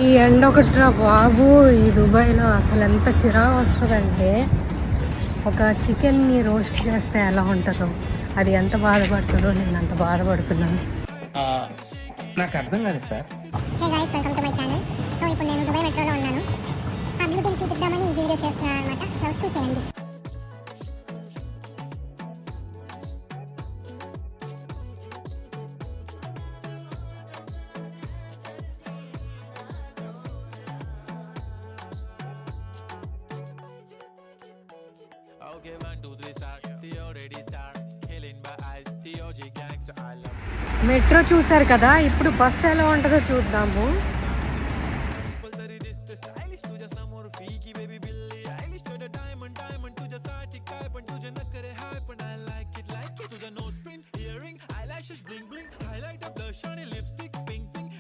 ఈ ఎండ ఒకటిరా బాబు, ఈ దుబాయ్లో అసలు ఎంత చిరాకు వస్తుందంటే, ఒక చికెన్ని రోస్ట్ చేస్తే ఎలా ఉంటుందో, అది ఎంత బాధపడుతుందో నేను అంత బాధపడుతున్నాను. నాకు అర్థం కాదు sir. Hey guys, welcome to my channel. So ఇప్పుడు నేను దుబాయ్ మెట్రోలో ఉన్నాను. ఆ బ్యూటీని చూపిద్దామని ఈ వీడియో చేస్తున్నాను అనమాట. సో చూసేయండి. Okay, 1, 2, 3, start. The already start. Killing by eyes. The OG gangster. I love. Metro చూసారు కదా, ఇప్పుడు బస్సు ఎలా ఉంటుందో చూద్దాము. People that it is the stylish. तुझ्या समोर फीकी baby Billie Eilish. तुझ्या diamond तुझ्यासाठी काय पण तुझ्या नखरे हाय पण I like it. तुझा nose pin, earring, eyelashes bling bling, highlighter, blush आणि lipstick, pink pink.